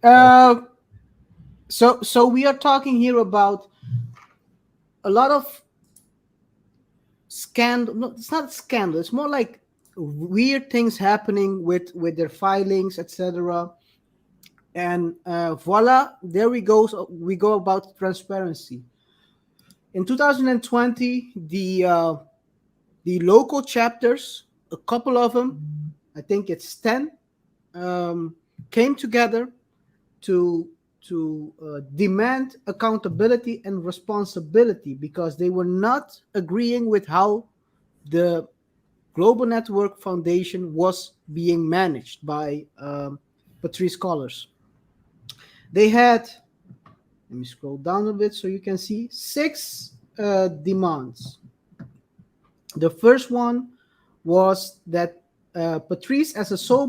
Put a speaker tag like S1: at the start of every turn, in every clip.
S1: Uh, so we are talking here about a lot of scandal. No, it's not scandal. It's more like weird things happening with their filings, etc. And voila, there we go. So we go about transparency. In 2020, the local chapters, a couple of them, I think it's 10, um, came together to demand accountability and responsibility because they were not agreeing with how the Global Network Foundation was being managed by Patrice Scholars. They had, let me scroll down a bit so you can see, six demands. The first one was that Patrice, as a sole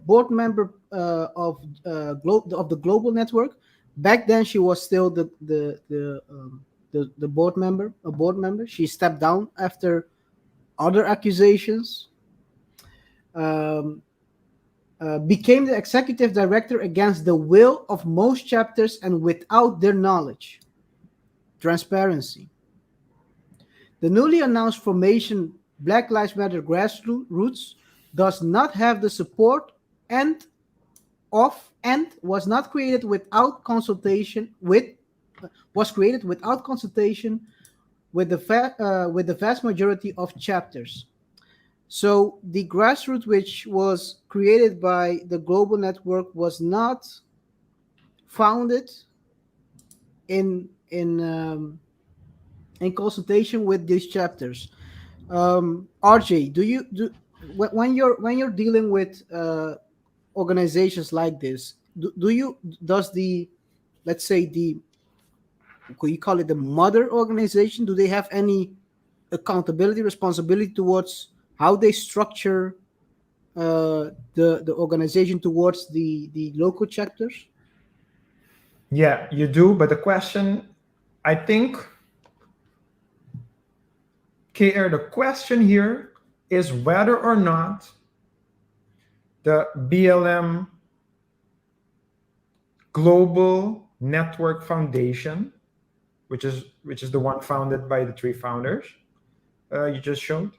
S1: board member of the Global Network, back then she was still the board member, a board member. She stepped down after other accusations. Um, became the executive director against the will of most chapters and without their knowledge. Transparency. The newly announced formation Black Lives Matter Grassroots does not have the support and and was created without consultation with the vast majority of chapters. So the grassroots, which was created by the global network, was not founded in in um, in consultation with these chapters. RJ, when you're dealing with organizations like this, do you does the let's say the could you call it the mother organization? Do they have any accountability, responsibility towards how they structure the organization towards the local chapters?
S2: Yeah, you do. But the question, I think, KR, the question here is whether or not the BLM Global Network Foundation, which is the one founded by the three founders you just showed,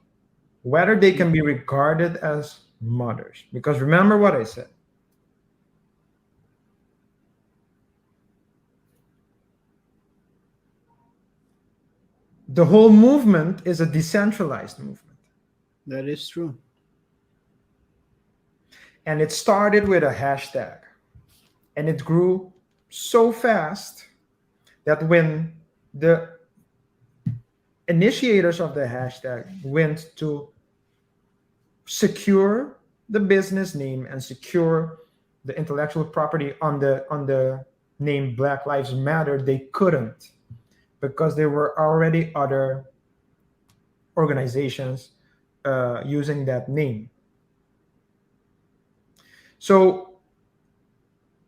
S2: whether they
S1: Yeah.
S2: can be regarded as mothers. Because remember what I said. The whole movement is a decentralized movement.
S1: That is true.
S2: And it started with a hashtag. And it grew so fast that when the initiators of the hashtag went to secure the business name and secure the intellectual property on the name Black Lives Matter, they couldn't because there were already other organizations using that name. So,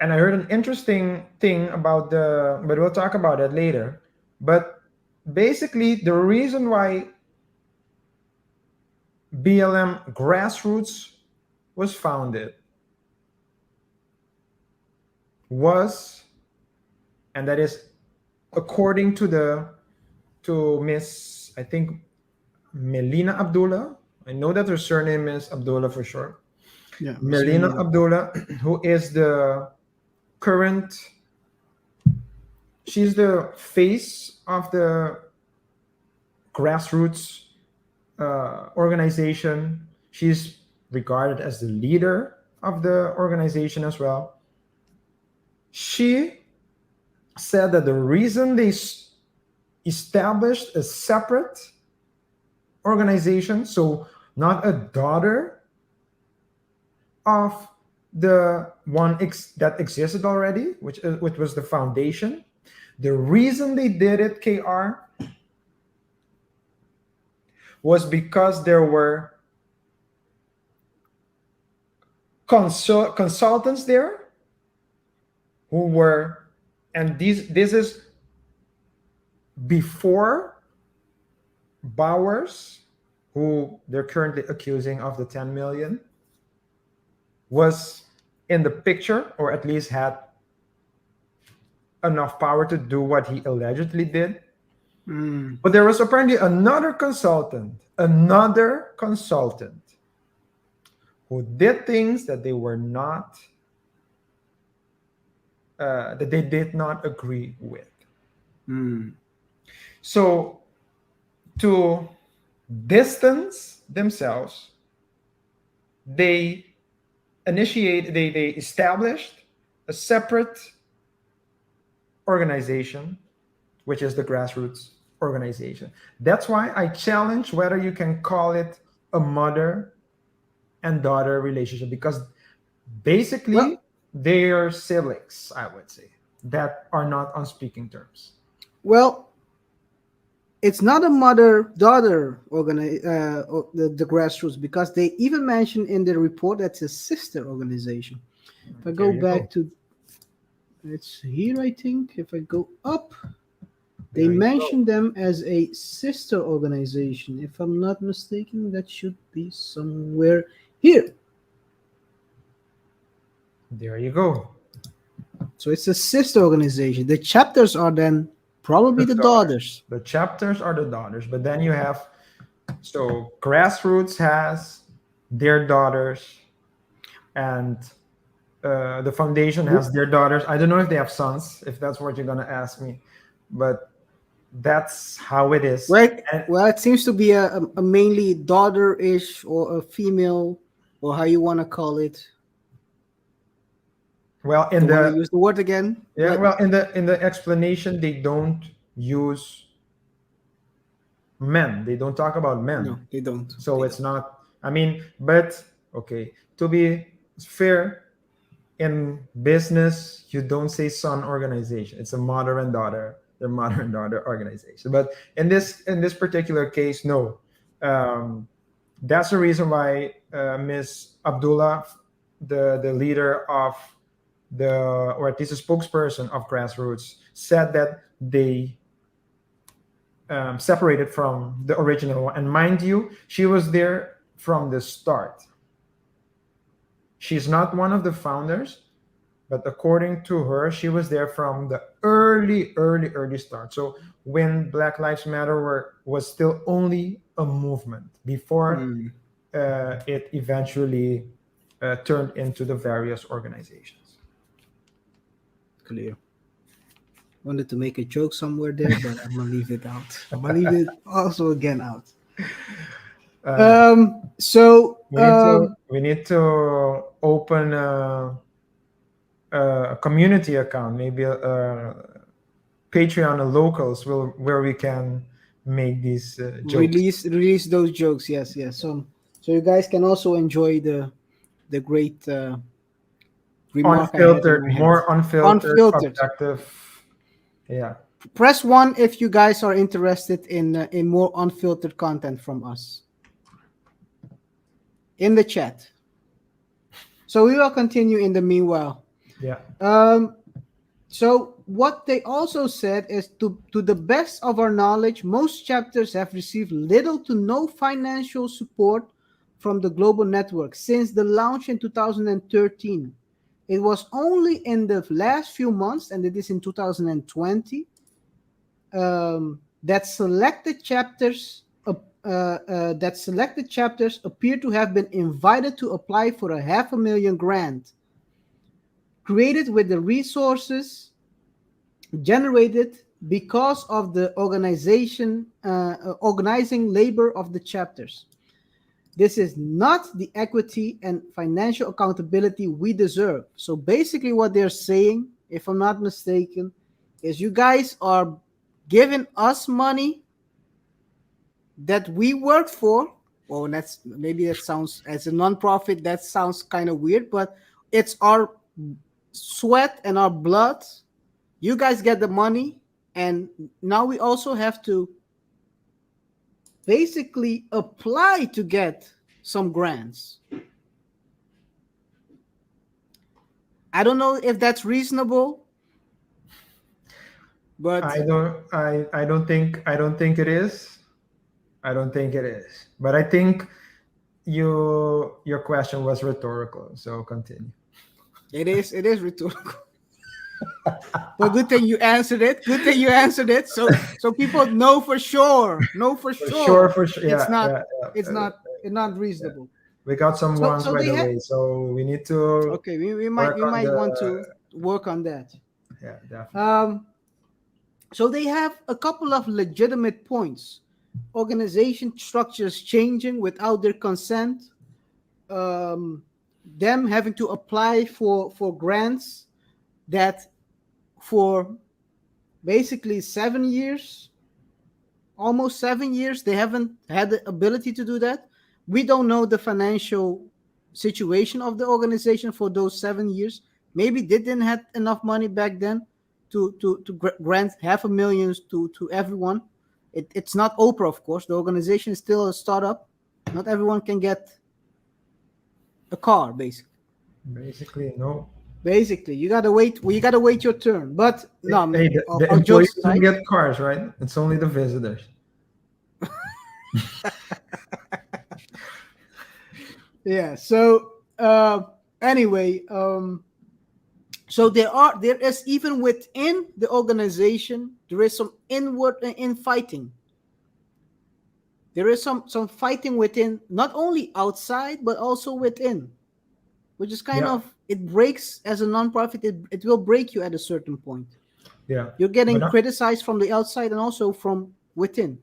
S2: and I heard an interesting thing about but we'll talk about it later. But basically, the reason why BLM Grassroots was founded was, and that is according to Miss, I think, Melina Abdullah. I know that her surname is Abdullah for sure.
S1: Yeah, Miss
S2: Melina
S1: Melina.
S2: Abdullah, who is the current, she's the face of the grassroots organization. She's regarded as the leader of the organization as well. She said that the reason they established a separate organization, so not a daughter of the one that existed already, which was the foundation. The reason they did it, KR, was because there were consultants there who were, and this is before Bowers, who they're currently accusing of the 10 million, was in the picture, or at least had enough power to do what he allegedly did.
S1: Mm.
S2: But there was apparently another consultant who did things that they were not, that they did not agree with.
S1: Mm.
S2: So to distance themselves, they they established a separate organization, which is the grassroots organization. That's why I challenge whether you can call it a mother and daughter relationship, because basically
S1: Well,
S2: they are siblings, I would say, that are not on speaking terms.
S1: well, it's not a mother-daughter the grassroots, because they even mentioned in the report that's a sister organization. If I
S2: There
S1: go
S2: you go.
S1: back to, it's here, I think. If I go up, they
S2: There you go.
S1: mention them as a sister organization. If I'm not mistaken, that should be somewhere here.
S2: There you go.
S1: So it's a sister organization. The chapters are then probably
S2: The
S1: the
S2: daughters.
S1: daughters.
S2: The chapters are the daughters, but then you have, so grassroots has their daughters, and the foundation has their daughters. I don't know if they have sons, if that's what you're gonna ask me, but that's how it is.
S1: Well,
S2: And
S1: well, it seems to be a mainly daughter-ish or a female, or how you want to call it.
S2: well, in
S1: Don't want to
S2: the
S1: use the word again,
S2: yeah,
S1: but
S2: well, in the explanation, they don't use men. They don't talk about men.
S1: no, they don't.
S2: So
S1: They
S2: it's
S1: don't.
S2: not, I mean, but okay, to be fair, in business you don't say son organization, it's a mother and daughter, their mother and daughter organization. But in this particular case, no. um, that's the reason why Miss Abdullah, the leader of the, or at least a spokesperson of grassroots, said that they separated from the original one. And mind you, she was there from the start. She's not one of the founders, but according to her, she was there from the early start. So when Black Lives Matter was still only a movement before
S1: Mm,
S2: it eventually turned into the various organizations.
S1: clear. Wanted to make a joke somewhere there, but I'm gonna leave it out. I'm gonna leave it also again out.
S2: Uh,
S1: So
S2: we need to open a community account, maybe a Patreon, or locals, where we can make these jokes.
S1: release those jokes. Yes, yes. So you guys can also enjoy the great remark I had in
S2: Unfiltered,
S1: my head.
S2: more unfiltered,
S1: Unfiltered.
S2: objective. Yeah.
S1: Press 1 if you guys are interested in more unfiltered content from us in the chat. So we will continue in the meanwhile.
S2: Yeah.
S1: So what they also said is, to the best of our knowledge, most chapters have received little to no financial support from the global network since the launch in 2013. It was only in the last few months, and it is in 2020, that selected chapters appear to have been invited to apply for a $500,000 grant, created with the resources generated because of the organizing labor of the chapters. This is not the equity and financial accountability we deserve. So basically what they're saying, if I'm not mistaken, is you guys are giving us money that we worked for. Oh, that's, maybe that sounds, as a nonprofit, that sounds kind of weird, but it's our sweat and our blood. You guys get the money, and now we also have to basically apply to get some grants. I don't know if that's reasonable, but
S2: I don't think it is. I don't think it is. But I think your question was rhetorical. So continue.
S1: It is rhetorical. But good thing you answered it. Good thing you answered it. So people know for sure. Know for sure.
S2: For sure.
S1: It's
S2: Yeah,
S1: not.
S2: yeah, yeah.
S1: It's not
S2: Yeah.
S1: reasonable.
S2: We got some ones
S1: So
S2: by
S1: they
S2: the
S1: have.
S2: way, so we need to
S1: Okay,
S2: work
S1: we
S2: on
S1: might
S2: the.
S1: want to work on that.
S2: Yeah, definitely.
S1: So they have a couple of legitimate points. Organization structures changing without their consent. Um, them having to apply for grants that for basically 7 years, almost 7 years, they haven't had the ability to do that. We don't know the financial situation of the organization for those 7 years. Maybe they didn't have enough money back then to grant half a million to everyone. It's not Oprah, of course. The organization is still a startup. Not everyone can get a car, basically.
S2: Basically, no.
S1: Basically, you gotta wait. Well, you gotta wait your turn. But no,
S2: Hey, the
S1: all
S2: employees
S1: jokes
S2: don't
S1: aside,
S2: get cars, right? It's only the visitors.
S1: yeah. So anyway, so there is, even within the organization, there is some inward infighting. There is some fighting within, not only outside but also within, which is kind
S2: Yeah,
S1: of, it breaks as a nonprofit. It will break you at a certain point.
S2: yeah.
S1: You're
S2: But
S1: getting criticized from the outside and also from within.